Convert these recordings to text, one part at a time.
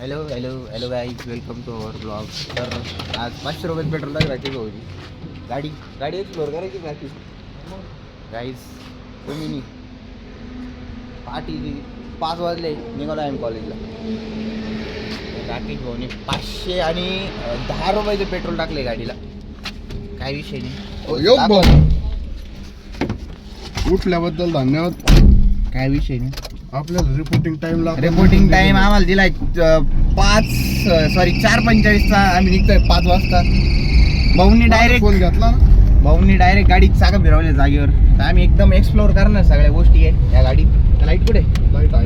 Hello hello hello guys, welcome to our blog. तर आज 500 रुपये पेट्रोल टाकायची भाऊजी. गाडी एक्सप्लोर करायची बाकी गाईज. तुम्ही पाठी 5 वाजले निघालो आहे कॉलेजला. राकेश भाऊने 500 आणि 10 रुपयाचे पेट्रोल टाकले गाडीला. काय विषय नाही. उठल्याबद्दल धन्यवाद. काय विषय नाही. आपल्याला रिपोर्टिंग टाइम आम्हाला दिलाय 4:45चा. आम्ही निघतोय 5 वाजता. भाऊनी फोन घेतला ना. डायरेक्ट गाडीत चाकं फिरवले जागेवर. तर आम्ही एकदम एक्सप्लोर करणार सगळ्या गोष्टी आहे या गाडीत. लाईट कुठे?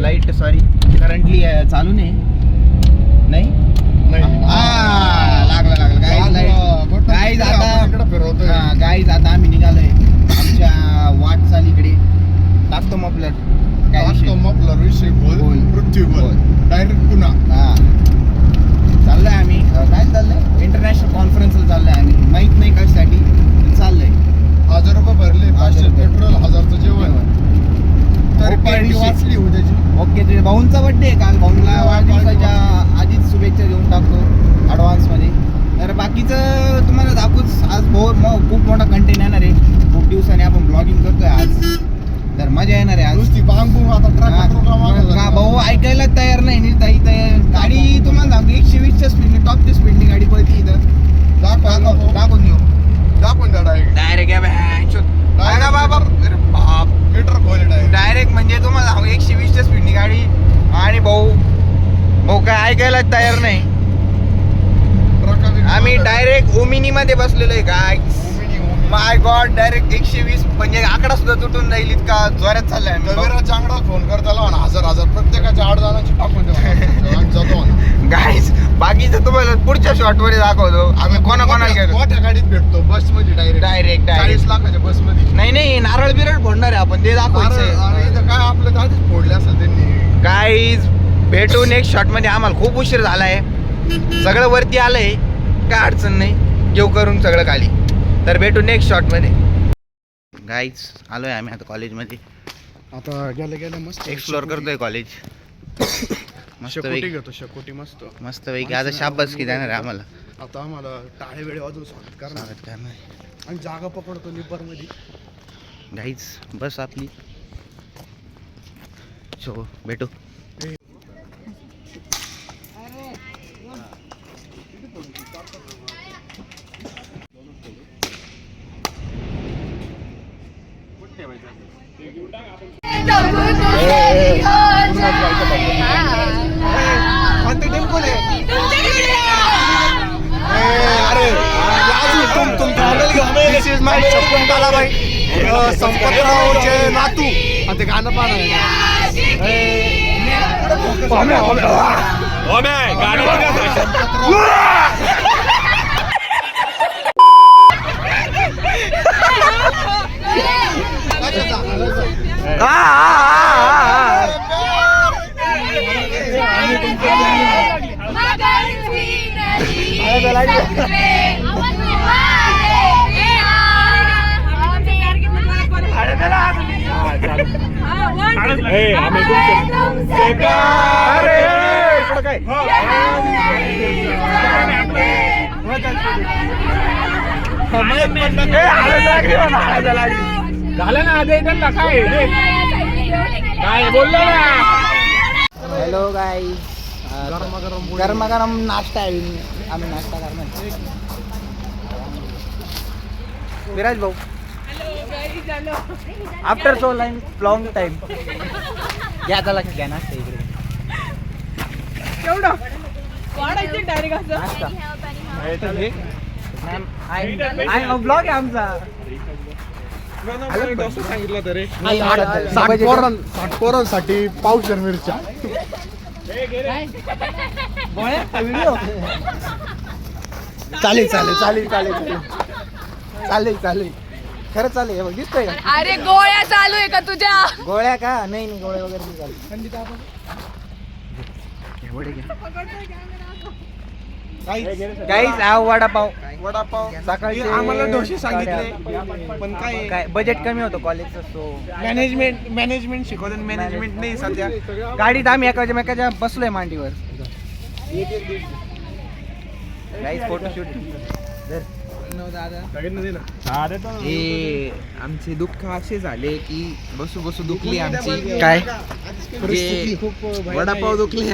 लाईट सॉरी करंटली चालू नाही. लागला गाईज. आता आम्ही निघालोय आमच्या वाटचालीकडे. टाकतो मफलर. विषय बोल. पृथ्वी बोल डायरेक्ट पुन्हा. चाललोय आम्ही. काय चाललंय? इंटरनॅशनल कॉन्फरन्सला चाललोय आम्ही. माहित नाही कशासाठी चाललंय. 1000 रुपये भरले. 500 पेट्रोल, 1000चं जेवण. तरी पार्टी वाचली उद्याची. ओके. तुझ्या भाऊंचा बड्डे आहे काल. भाऊंना वाढदिवसाच्या आधीच शुभेच्छा देऊन टाकतो ॲडव्हान्समध्ये. तर बाकीचं तुम्हाला दाखवूच. आज खूप मोठा कंटेंट येणार आहे. खूप दिवसांनी आपण ब्लॉगिंग करतोय आज. तर मजा येणार आहे आज. नुसती बांगबूम आता भाऊ ऐकायला तयार नाही. निर्ताई तयार. गाडी तुम्हाला सांगतो 120च्या स्पीडने, टॉपच्या स्पीडने गाडी पळते इथं. दाखवून देऊ. दाखवून द्या डायरेक्ट मीटर खोले डायरेक्ट म्हणजे तुम्हाला सांगू 120च्या स्पीडने गाडी. आणि भाऊ काय ऐकायला तयार नाही. आम्ही डायरेक्ट ओमिनी मध्ये बसलेलो आहे. काय माय गॉड. डायरेक्ट 120 म्हणजे आकडा सुद्धा तुटून जाईल इतका जोरात चाललाय. चांगला फोन करता लावा ना. 1000 प्रत्येकाच्या 8 जणांची टाकून जातो गाईज. बाकीचं तुम्हाला पुढच्या शॉर्ट मध्ये दाखवतो आम्ही कोणाला गेलो. मोठ्या गाडीत भेटतो बस मध्ये डायरेक्ट 40 लाखाच्या बस मध्ये. नाही नारळ बिरळ फोडणार आहे आपण. ते दाखवायचं काय आपलं दादीच फोडले असेल त्यांनी. गाईज भेटू नेक्स्ट शॉट मध्ये. आम्हाला खूप उशीर झालाय. सगळं वरती आलंय. काय अडचण नाही. घेऊ करून सगळं खाली. तर भेटू नेक्स्ट शॉट मध्ये. गाईज आलोय आम्ही आता कॉलेजमध्ये. आता गेल्या मस्त एक्सप्लोर करतोय कॉलेज. मस्त शकोटी मस्त पैकी. आता शाबास की देणार आहे आम्हाला. आता आम्हाला टाळे वेळे वाजवून स्वागत करणार आणि जागा पकडतो निब्बर मध्ये. गाईज बस आपली. सो भेटू. संपतरावचे नातू आणि ते गाणं झालं ना. काय बोललो ना. Hello guys. गरम नाश्ता आहे. आम्ही नाश्ता करणार. विराज भाऊ आफ्टर सो लॉंग टाइम. घ्या चला घ्या नाश्ता इकडे. ब्लॉग आहे आमचा. सांगितलं तरी 60 पोरांसाठी पावशेर मिरच्या. चालेल खरं चालेल. बघ दिसतोय का? अरे गोळ्या चालू आहे का तुझ्या? गोळ्या का? नाही गोळ्या वगैरे नाही चालू. गाईस वडापाव सकाळी आम्हाला डोसे सांगितले पण काय बजेट कमी होतं कॉलेजचं. सो मॅनेजमेंट शिकवलं. मॅनेजमेंट नाही सध्या. गाडीत आम्ही एकाच्या बसलोय मांडीवर. गाईज फोटोशूट हे आमचे दुःख असे झाले की बसू बसू दुखली आमची. काय जे वडापाव दुखले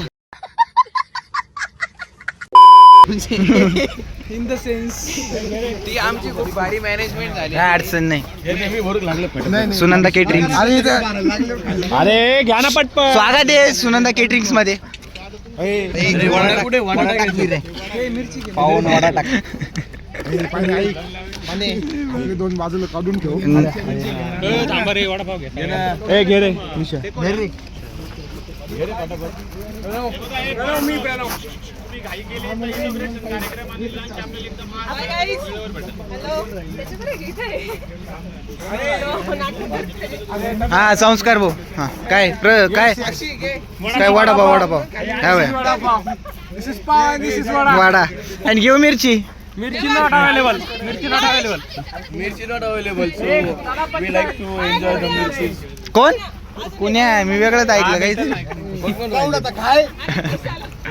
इन द सेन्स ती आमची खूप भारी मॅनेजमेंट झाली. काय अडचण नाही. नाही सुनंदा केटरिंग अरे घ्या ना पटपट. स्वागत आहे सुनंदा केटरिंग्स मध्ये. पाहून वडा टाक. दोन बाजूला काढून ठेव. थांबा रे वडापाव घे. ए घे रे. हा संस्कार भाऊ. हा काय काय वडापाव काय होय? वडा आणि घेऊ मिरची. मिरची not available. So we like to enjoy the मिरची. कोण पुण्या मी वेगळंच ऐकलं काहीतरी.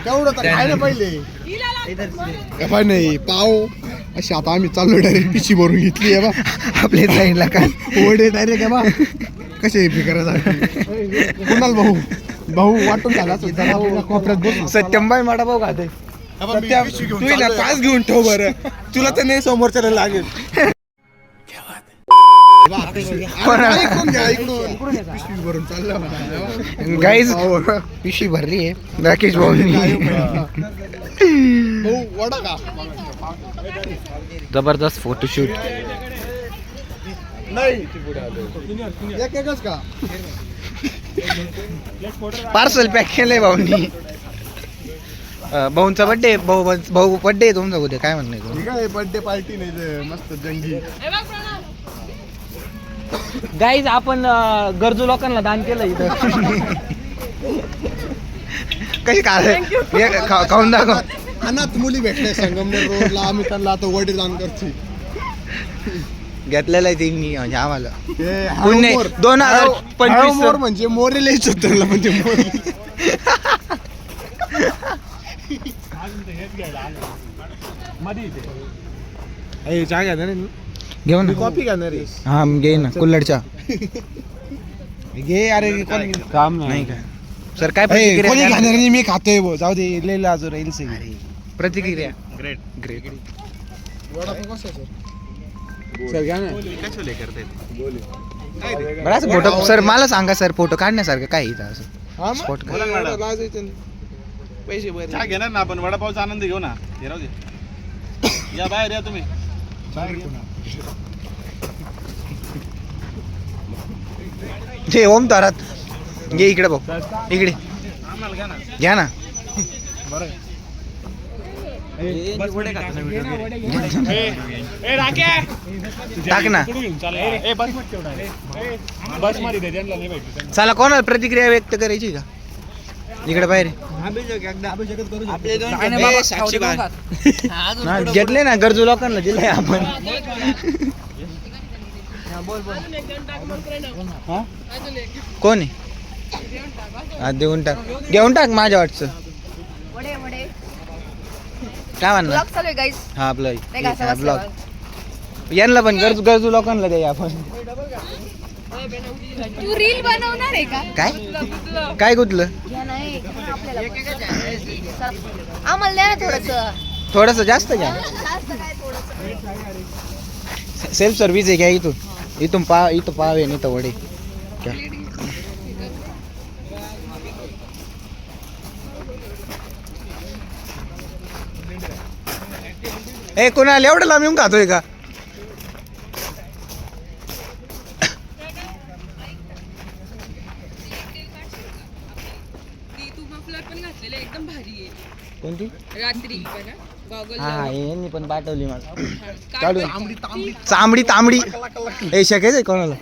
तेवढं तर खाय ना पहिले. नाही पाव अशी आता आम्ही चाललो डायरेक्ट पिशी भरून घेतली आहे बा आपल्या साईडला काय ओढे डायरेक्ट आहे बा. कसे कुणाल भाऊ वाटून झाला कोपऱ्यात बसून. सत्यमबाई वडापाव खाते. तू ना पास घेऊन ठेव बरं. तुला तर नाही समोरच्याला लागेल. गाईज पिशवी भरली आहे राकेश भाऊनी. वडा का जबरदस्त फोटोशूट. नाही एकच का पार्सल पॅक केलंय भाऊनी. भाऊंचा बड्डे भाऊ बड्डे आहे तुमचा उद्या. काय म्हणणं आहे? काय बर्थडे पार्टी नाही मस्त जंगी. गाईज आपण गरजू लोकांना दान केलं इथं. कशी काय खाऊन दाखव. अनाथ मुली भेटले संगमनेर रोडला. आम्ही त्यांना आता वडे दान करतो. घेतलेलं आहे त्यांनी म्हणजे आम्हाला. ते पुण्य 2025 म्हणजे मोरेला उतरला म्हणजे मोरे. घेऊ ना. कॉफी घेणार आहे. हा घे ना कुल्हडच्या. घे अरे कोण काम नाही का सर काय कोणी प्रतिक्रिया खाणार नाही. मी खातोय भाऊ. जाऊ दे लय लाजू राहील सगळी. प्रतिक्रिया ग्रेट. वडापाव कसा सर घ्या ना. बरं असं फोटो सर मला सांगा सर फोटो काढण्यासारखं काय इथं असं स्पॉट काय? पैसे बरे चहा घेणार ना आपण. वडापावचा आनंद घेऊ ना. हे राहू दे. या बाहेर या तुम्ही. जे ओम तारात घे इकडे भाऊ. इकडे घ्या ना. टाक ना. बस मध्ये दे त्यांना नाही भेटू. चला कोणाला प्रतिक्रिया व्यक्त करायची का इकडे बाहेर? घेतले ना गरजू लोकांना दिले आपण. कोण आहे? हा देऊन टाक. घेऊन टाक माझ्या वाटचं. काय म्हणणार? ब्लॉग चालू आहे गाईस. हा आपलं नाही घासा ब्लॉग यांना पण गरजू लोकांना द्या आपण. तू रील बनवणार आहे का? काय काय गुतलं? आम्हाला द्या ना थोडस जास्त घ्या. सेल्फ सर्व्हिस आहे घ्या. इथून इथं पावे नाही तर वडे घ्या. ए कुणाला एवढं लांब येऊन खातोय का? एकदम भारी आहे. कोणती? रात्री हा यांनी पण पाठवली मला. काढून चांबडी ए शेकायचंय कोणाला?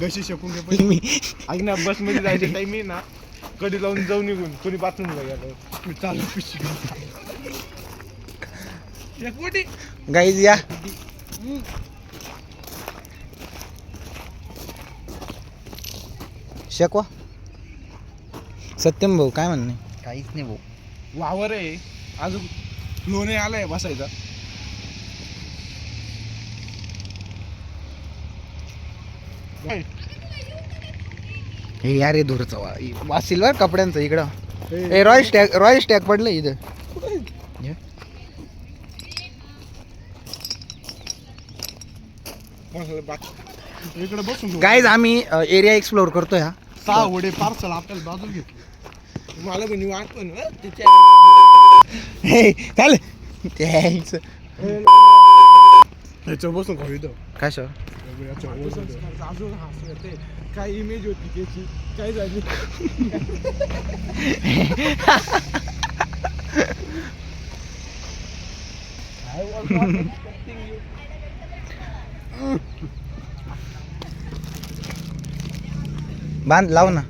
गशी शकून घे. ऐक ना बस मध्ये जायचं टाइम आहे ना. कधी लावून जाऊ निघून कोणी बाथरूमला गेलो. मी चालू पिशवी. गाईज या. शकवा. सत्यम भाऊ काय म्हणणे? काहीच नाही भाऊ. वावर आहे अजून लोणे आलाय बसायचा. हे यार हे धुरचा वासील बर कपड्यांचं इकडं. ए रॉयल स्टॅग पडलं इथं. इकडे बसून घेऊ. गाईज आम्ही एरिया एक्सप्लोर करतोय हा. 6 वडे पार्सल आपल्याला बाजूला घेतले. मला पण वाटतं ना हे चाल ते यायचं. ह्याच्यावर बसून खाऊ इथं. कशा अजून हसू येते. काय इमेज होती त्याची काय झाली. बांध लाव ना.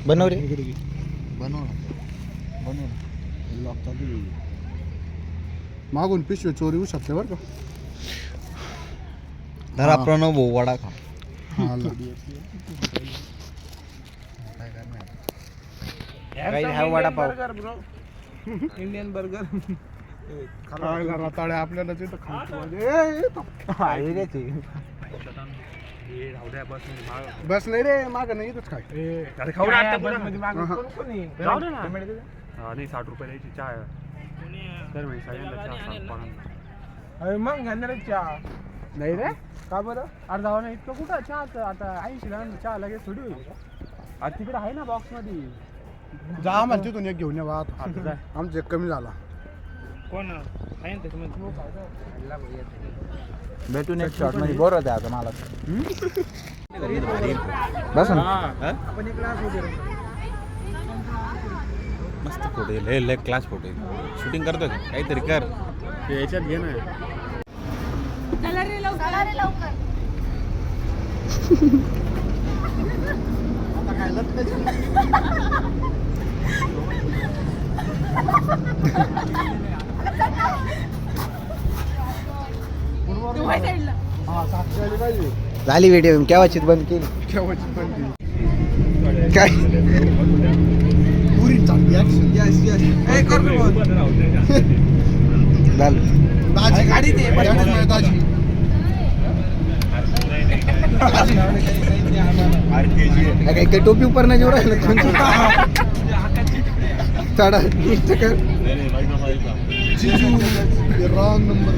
बनव रे. मागून पिशवी चोरी होऊ शकते बरं का. धरा प्रणव भाऊ वडा खा. हा वडापाव. इंडियन बर्गर खायला रताळे आपल्याला तिथं खायचं. बस नाही रे माग नाही इथंच खाय. आणि 60 रुपये द्यायची चहा तर मग घेणार चहा नाही रे. का बरं अरे जाऊ ना इतकं कुठं चहाचं आता 80 ला चहा लगेच थोडी होईल. आता तिकडे आहे ना बॉक्स मध्ये. जा आम्हाला तिथून एक घेऊन ये बा. आमचं एक कमी झाला. कोण आहे त्याच्यामध्ये. भेटून एक शॉट मध्ये बोर होते आता मला. बस ना. मस्त फोटो येईल. लय क्लास फोटो येईल. शूटिंग करतो काहीतरी कर. याच्यात घे ना. चला रे लवकर. झाली व्हिडिओ केव्हाची बंद केली. काय गाडी काही टोपी उपर नाही जेवढा चढा कर. Wrong number.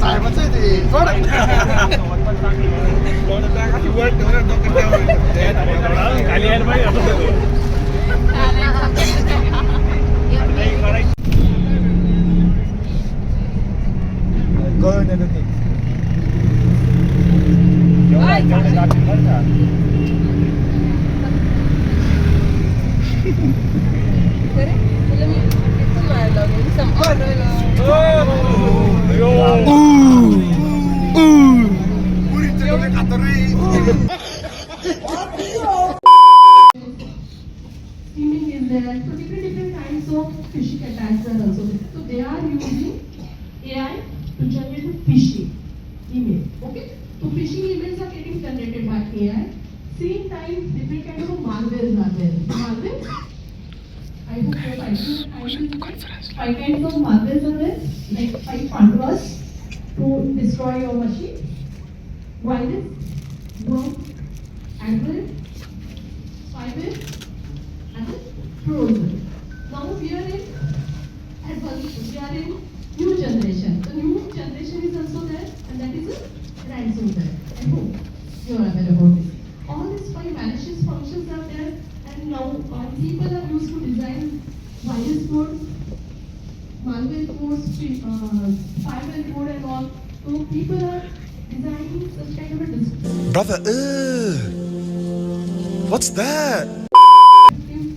साहेबाचं आहे ते. There are different kinds of phishing attacks are also there. So they are using AI to generate a phishing email. Okay? So phishing emails are getting generated by AI. Same time, different kinds of malwares are there. Malware. I hope you're five kinds of malwares are there, like 5 pandras to destroy your machine. Virus, worm, adware, spyware, and Trojan. Now we are in new generation. The new generation is also there, and that is a ransomware. I hope you are aware about this. All these 5 malicious functions are there, and now people are used to design virus code, malware codes, spyware code, and all. So people are designing such kind of a Brother, what's that?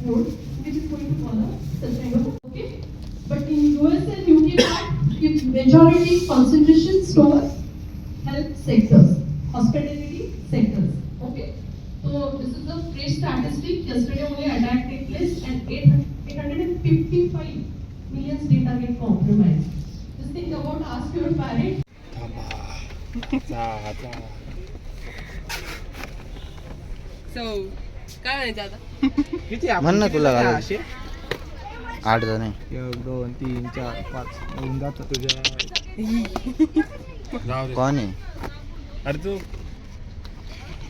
code which is going to follow such kind of. Okay, but in US and UK, if majority concentrations towards health sectors, hospitality sectors. Okay, so this is the fresh statistic. Yesterday only attack took place 55 million data get compromised. Just think about, ask your parent. So, काय म्हणायचं आता? म्हण ना तुला घालायचं. 8 जण आहे. 1 2 3 4 5 होऊन जातं तुझ्या. कोण आहे अरे तू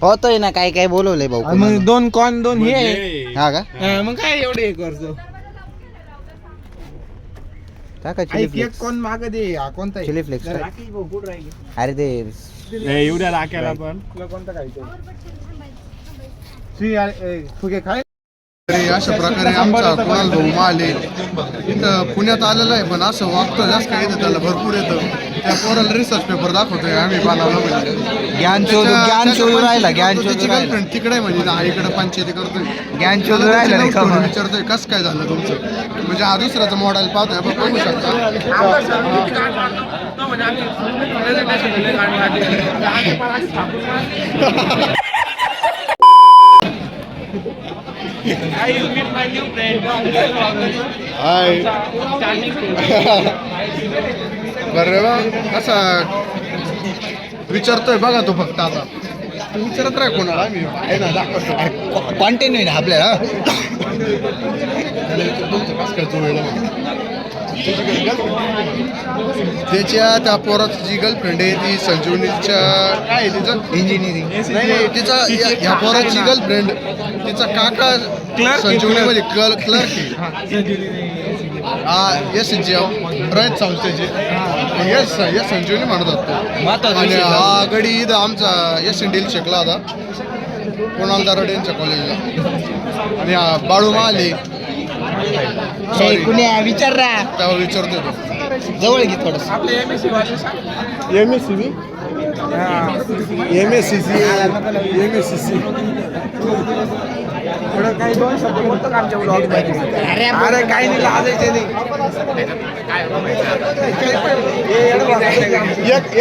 होतोय ना काय काय बोलवलंय भाऊ मग कोणाला? 2 कॉन 2 हे हा का मग काय एवढे हे करतो. टाका चिली एक फ्लेक्स. कॉन माग दे. हा कोणता आहे? चिली फ्लेक्स जरा टाक. राकेश भाऊ कुठं राहिले? अरे ते एवढ्या राख्याला पण तुला कोणता खायचं? फुगे खाय. अशा प्रकारे आमचा कुणाल भाऊ माले इथं पुण्यात आलेला आहे, पण असं वागतं जास्त काही येतं त्याला भरपूर येतं. त्या पोराला रिसर्च पेपर दाखवतोय आम्ही बनवला म्हणजे ज्ञान शोधू राहिला गर्लफ्रेंड तिकडे म्हणजे ना इकडे पंचायती करतोय. ज्ञान शोधू राहिला रे का मग? विचारतोय कसं काय झालं तुमचं, म्हणजे हा दुसऱ्याचा मॉडेल पाहतोय आपण बघू शकता. हाय बरं बा असा विचारतोय बघा तो फक्त. आता तू विचारत राह कोणाला, मी आहे ना दाखवतो. कॉन्टेंट ना आपल्याला. त्याला विचार तुमचं कसं काय जुळलं. त्याच्या त्या पोराची जी गर्लफ्रेंड आहे ती संजीवनीच्या काय आहे तिचं इंजिनिअरिंग. नाही तिचा ह्या पोराची गर्लफ्रेंड तिचा काका संजीवनीमध्ये क्लर्क आहे. हा यस प्रयत्न संस्थेचे यस संजीवनी म्हणत होतो. आणि हा गडी इथं आमचा यस इंडियल शिकला होता कुणाल दरोडे यांच्या कॉलेजला. आणि हा बाळू महाले कुणी विचार रा तेव्हा विचारतो तो. जवळ घे थोडस. MSCC थोडं काही 2 शब्द बोलतो का आमच्या ब्लॉग मध्ये? अरे काही नाही लाजायचे नाही.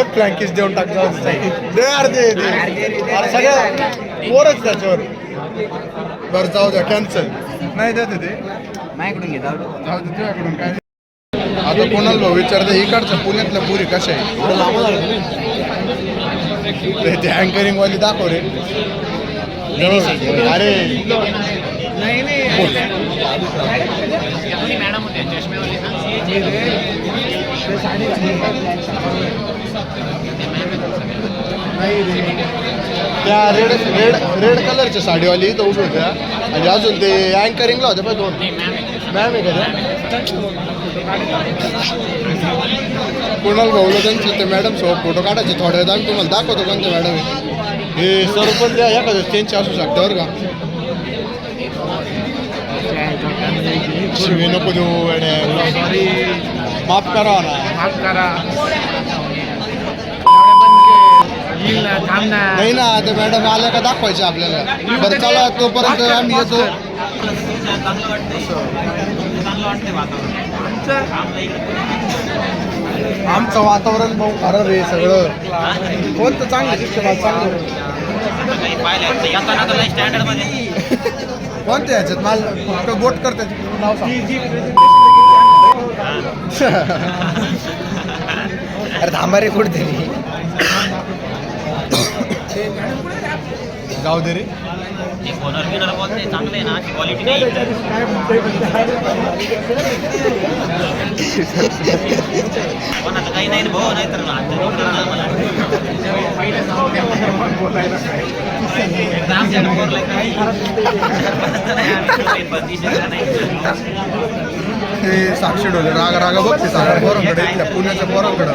एक फ्लँकिश देऊन टाक जाऊ दे यार. ते सगळं पोरच त्याच्यावर. बरं जाऊ द्या कॅन्सल नाही देते ते. माझ्याकडून घे जाऊ दे. जाऊ दे तुझ्याकडून काय. आता कोणाला भाऊ विचारतं इकडच्या पुण्यातल्या पुरी कशा आहे ते अँकरिंग वाली दाखव रे. अरे त्या रेड कलरच्या साडीवाली इथं उभी होत्या. आणि अजून ते अँकरिंगला होते पण 2 मॅम आहे का कुणाल भाऊला त्यांचे ते मॅडम सोबत फोटो काढायचे थोड्या वेळात. आम्ही तुम्हाला दाखवतो कोणत्या मॅडम आहे हे. सर पण द्या एखादं त्यांचे असू शकते बरं का. शिवे नको देऊ सॉरी माफ करा ना. माफ करा. नाही ना ते मॅडम आल्या का दाखवायचे आपल्याला. बरं चला तोपर्यंत आम्ही येतो. आमचं वातावरण भाऊ खरं रे सगळं. कोणतं चांगलं शिक्षण चांगलं कोणत्या ह्याच्यात मला बोट करते नाव सांग. अरे थांबा रे कुठेतरी. जाऊ दे रे. चांगले ना क्वालिटी नाही. कोणाचं काही नाही भाऊ नाही तर ते साक्षी डोले राग बघते सगळ्या पोरांकडे इथल्या पुण्याच्या पोरांकडं.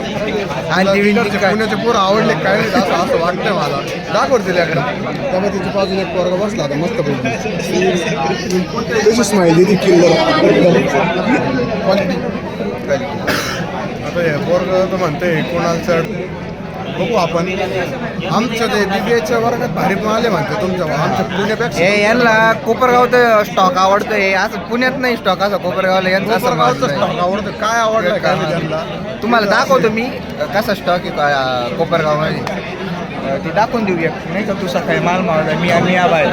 आणि पुण्याचे पोरं आवडले काय नाही असं असं वाटतंय मला. दाखवते त्याकडं त्यामुळे तिच्या बाजूने एक पोरगा बसला आता मस्त पैकी. स्माईल ती किल्लर आता हे पोरगं तर म्हणते कोणाला बघू आपण. आमच्या ते BBAच्या वर्गात भारी पण आले म्हणते तुमच्या आमच्या पुण्यापेक्षा. यांना कोपरगावचं स्टॉक आवडतोय. असं पुण्यात नाही स्टॉक असं कोपरगावला यांचा असं गावचं स्टॉक आवडतं. काय आवडलं काय नाही त्यांना. तुम्हाला दाखवतो मी कसा स्टॉक आहे कोपरगावमध्ये. ते दाखवून देऊ एक नाही का. तू सकाळी माल मावला मी बाहेर.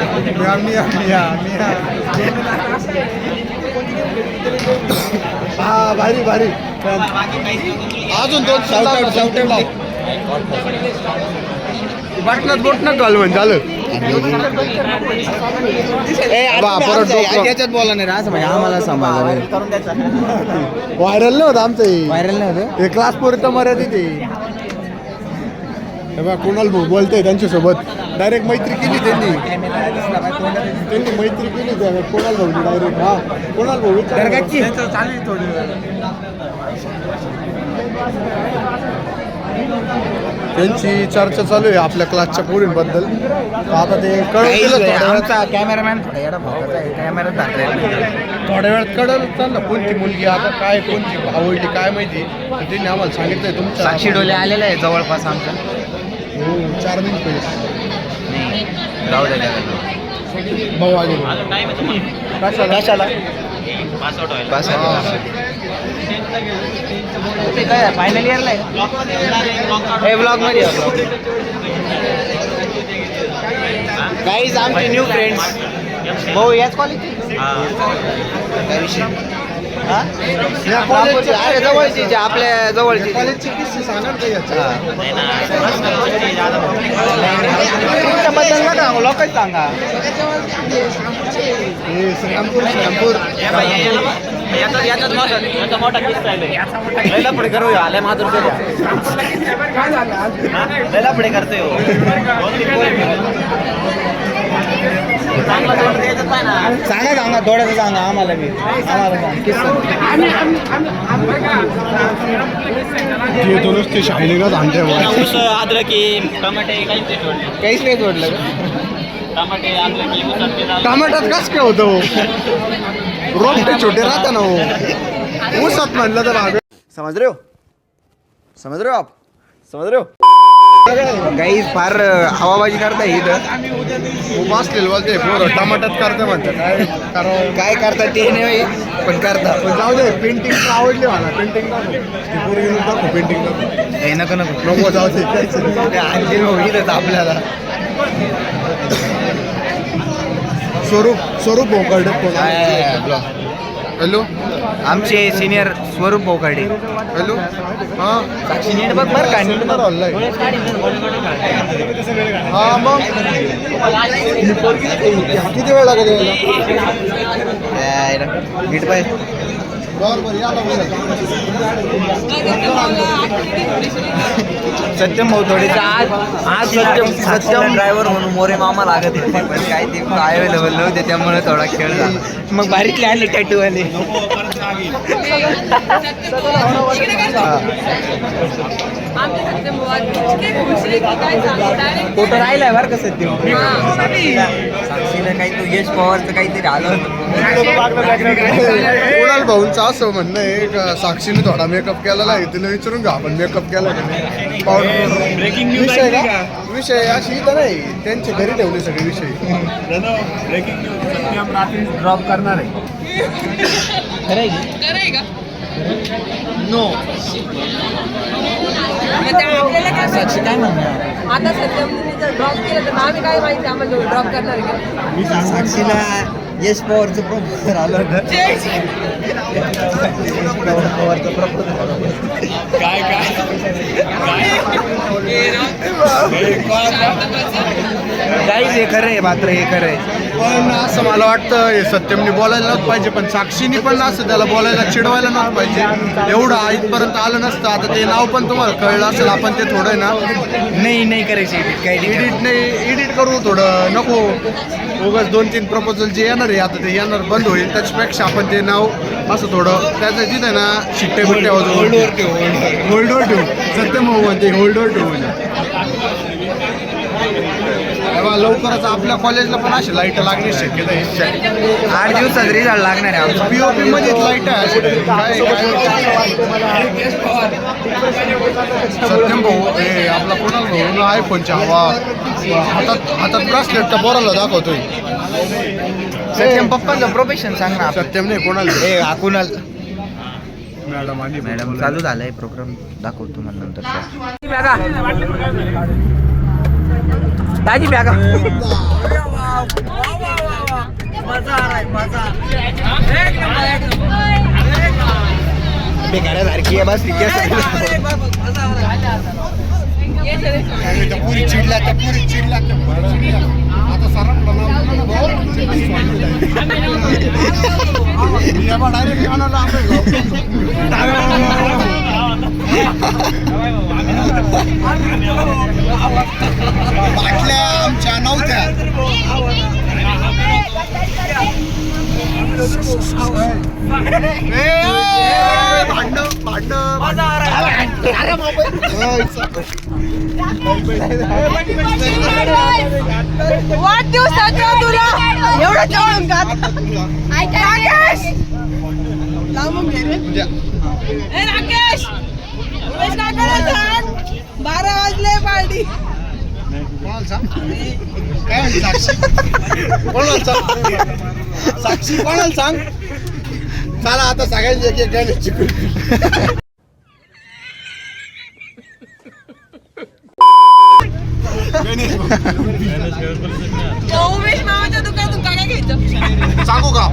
हा भारी भारी अजून दोन बटनात बोटनात घाल म्हणजे झालं परत याच्यात बोला नाही असं म्हणजे आम्हाला सांभाळलं व्हायरल नाही होतं आमचं व्हायरल नाही होतं हे क्लास पर्यंत मर्यादित आहे हे बघा कुणाल भाऊ बोलतोय त्यांच्यासोबत डायरेक्ट मैत्री केली त्यांनी मैत्री केली त्या कुणाल भाऊ डायरेक्ट हा कुणाल भाऊ त्यांची चर्चा चालू आहे आपल्या क्लासच्या पोरींबद्दल आता ते आमचा कॅमेरामॅन कॅमेरा थोड्या वेळात कळलं चाललं कोणती मुलगी आता काय कोणती आवडली काय माहिती तर त्यांनी आम्हाला सांगितलंय तुमच्या साक्षी डोले आलेला आहे जवळपास आमचा 4 मिनिट पहिले जाऊ द्या भाऊ आले टाइम आहे तुम्हाला कशाला पास आउट व्हायला बस ते काय फायनल इयरला आहे हे ब्लॉग मध्ये गाईज आमचे न्यू फ्रेंड्स भाऊ याच कॉलेज काय विषय अरे जवळची जे आपल्या जवळची कॉलेजचे किस्से सांगा ना याचा तुमच्याबद्दल नका लोकच सांगा श्रीरामपूर श्रीरामपूर याचा मोठा किस्सा आहे लैला पुढे करू आल्या माधुर लैला पुढे करतोय सांगा सांगा थोडंसं सांगा आम्हाला बी आम्हाला येतो नुसते शाहिनीला धांडे ऊस अद्रकी टमाटे काहीच नाही जोडलं टमाटे अद्रकी टमाटात कस काय होतं रोपटे छोटे राहता ना हो ऊसात म्हणलं तर समज रहे हो आप समज रहे हो गाईज फार हवाबाजी करताय इथं खूप असलेलं बोलते पोरं टमाटात करते म्हणतात काय करावं काय करतात ते नाही पण करतात पण जाऊ दे पेंटिंग आवडली मला पेंटिंग दाखव पेंटिंग दाखव हे नको नको नको जाऊ दे आणखी इथंच आपल्याला स्वरूप भोकरडे कोण हॅलो आमचे सिनियर स्वरूप बोकाडे हॅलो हां साक्षी नीट बघ बरं का नीट बघ ऑनलाईन हां मग किती वेळ लागेल यायला नीट पाय बरं या सत्यम भाऊ थोडेसे आज सत्यम ड्रायव्हर म्हणून मोरे मामा लागत होते पण काय ते अवेलेबल नव्हते त्यामुळे थोडा खेळ झाला मग बारीकले आणले टॅटूवाले फोटो राहिलाय बरं का सत्यम साक्षीला काही तो यश पवारचं काहीतरी आलं कुणाल भाऊंचं असं म्हणणं आहे का साक्षीने थोडा मेकअप केलेला आहे तिला विचारून घ्या आपण मेकअप केला का नाही ब्रेकिंग विषय का विषय अशी तर नाही त्यांच्या घरी ठेवले सगळे विषय ब्रेकिंग न्यूज रात्री ड्रॉप करणार आहे कराय का नो साक्षी काय म्हणणार आता सध्या जर ड्रॉप केलं तर आम्ही काय माहिती आम्हाला ड्रॉप करणार का साक्षीला यश पवारचं प्रपोजल आलं होतं पवारचं प्रपोजल काहीच हे खरं आहे मात्र हे खरं आहे पण असं मला वाटतं हे सत्यमने बोलायला नव्हतं पाहिजे पण साक्षीने पण असं त्याला बोलायला चिडवायला नव्हतं पाहिजे एवढं इथपर्यंत आलं नसतं आता ते नाव पण तुम्हाला कळलं असेल आपण ते थोडं ना नाही करायचं एडिट काही एडिट करू थोडं नको उगाच 2-3 प्रपोजल जे येणार आहे आता ते येणार बंद होईल त्याच्यापेक्षा आपण ते नाव असं थोडं त्याचं तिथे ना शिट्ट्या बिट्ट्या होल्डवर ठेवू सत्यम भाऊ म्हणते होल्डवर ठेवू तेव्हा लवकरच आपल्या कॉलेजला पण अशी लाईट लागण्याची शक्यता आहे 8 दिवसात रिझल्ट लागणार आहे पीओपी मध्येच लाईट आहे सत्यम भाऊ हे आपला कोणाला भाऊ आयफोनच्या हवा हातात ब्रासलेटचा बोराला दाखवतोय सत्यम पप्पांचं प्रोफेशन सांग ना सत्यम नाही कोणाला हे कुणाल मॅडम आणि मॅडम चालू झालाय प्रोग्राम दाखवतो मला नंतर दाजी बॅगा मजा बेकाऱ्यासारखी आहे बस पुरी चिडला त्या पुरी चिडला आता डायरेक्ट बाटल्या आमच्या नव्हत्या वाढदिवसाच्या तुला एवढं जेवण का लांबून घे रे. ए राकेश उमेश काय करायचं 12 वाजले पार्टी कोणाला सांग काय म्हणते साक्षी कोणाला सांग साक्षी कोणाला सांग चला आता सगळ्यांची एक एक गणेशची कुल्फी उमेश मामाच्या दुकानातून काय घ्यायचं सांगू का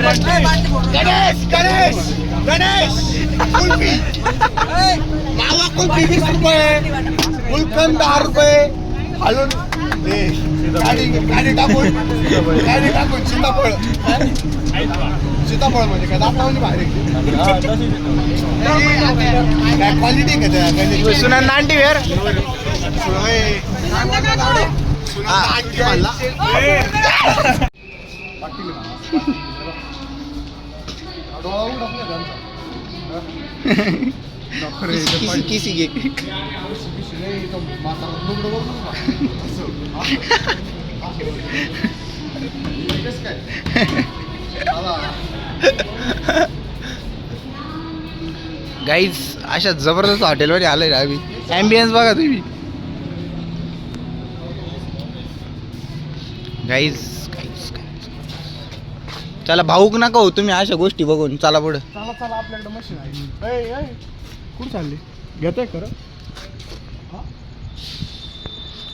गणेश गणेश गणेश कुल्फी मावा कुल्फी 20 रुपये गुलकंद 10 रुपये हलून गाडी टाकून सीताफळ सीताफळ म्हणजे काय दाखवली बाहेर काय क्वालिटी का त्या सुना नांटी वेर किसी के गाईज अशा जबरदस्त हॉटेलमध्ये आलोय आम्ही ॲम्बियन्स बघा तुम्ही गाईज गाईज चला भाऊक नका हो तुम्ही अशा गोष्टी बघून चला पुढं चला चला आपल्याकडे मशीन आहे कुठं चालली घेतोय खरं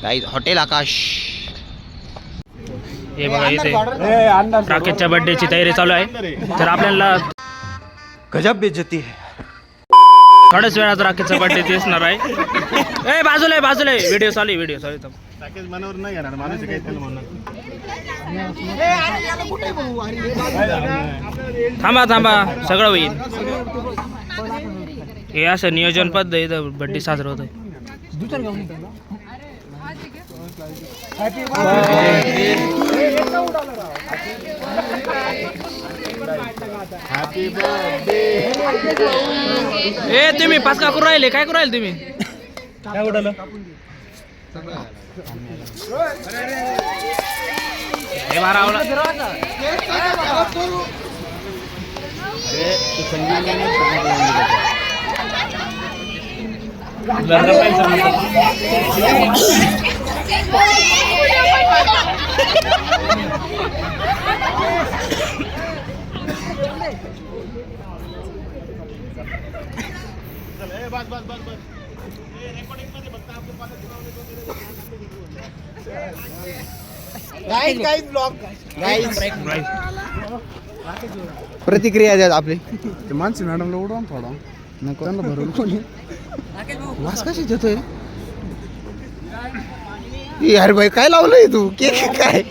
गाईज हॉटेल आकाश हे बघा इथे राकेशच्या बर्थडेची तयारी चालू आहे तर आपल्याला गजब बेइज्जती है थोड्याच वेळात राकेशचा बर्थडे दिसणार आहे. ए बाजूला बाजूला व्हिडिओ चालू राकेश मनावर नाही येणार माणूस काही त्याला म्हणणार थांबा सगळं होईल. हे असं नियोजन पद्धत बर्थडे साजरा होत आहे. ए तुम्ही पाच का करू राहिले काय करू राहिले तुम्ही काय उडालं हे बारा प्रतिक्रिया द्या आपली ते मानसी मॅडमला उडवा ना थोडा नको त्यांना भरून कोणी वास कशी देतोय यार भाई काय लावलंय तू केक काय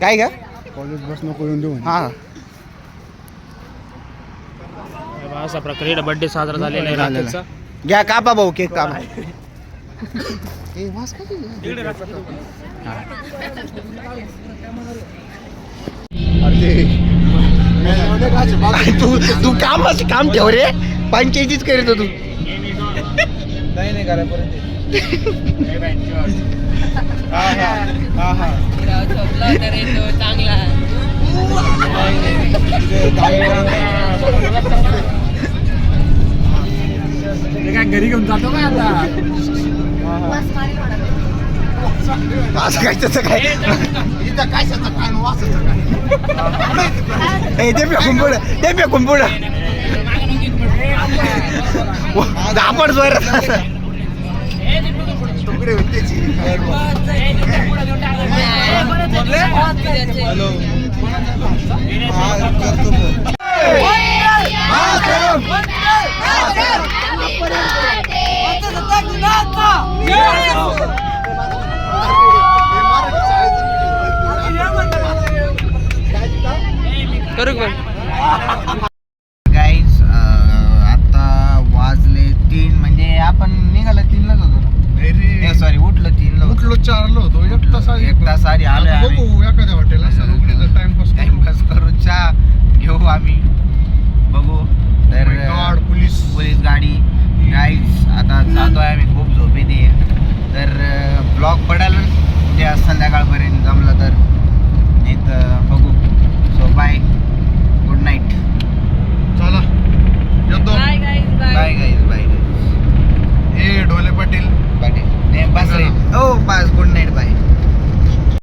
काय का कॉलेज बस नको येऊन देऊ हा असा प्रकारे बर्थडे साजरा झालेला आहे राकेशचा. घ्या कापा भाऊ केक कापा तू काम ठेव रे पंचायतीच करीत तू नाही करा काय घरी घेऊन जातो काय आता असं काय त्याचं काय ए, ते फेकून पुढं ते फेकून पुढं आपण जोरात तुकडे होते गाईज आता वाजले 3 म्हणजे आपण निघालो 3लाच होतो ना सॉरी उठलो 3ला उठलो 4ला होतो एक तास आधी आलो आता बघू एखाद्या हॉटेलला सर टाइमपास करू चहा घेऊ आम्ही बघू तर पोलीस पोलीस गाडी गाईज आता जातोय आम्ही खूप झोप येते तर ब्लॉग पडाल उद्या संध्याकाळपर्यंत जमलं तर नाही तर बघू सो बाय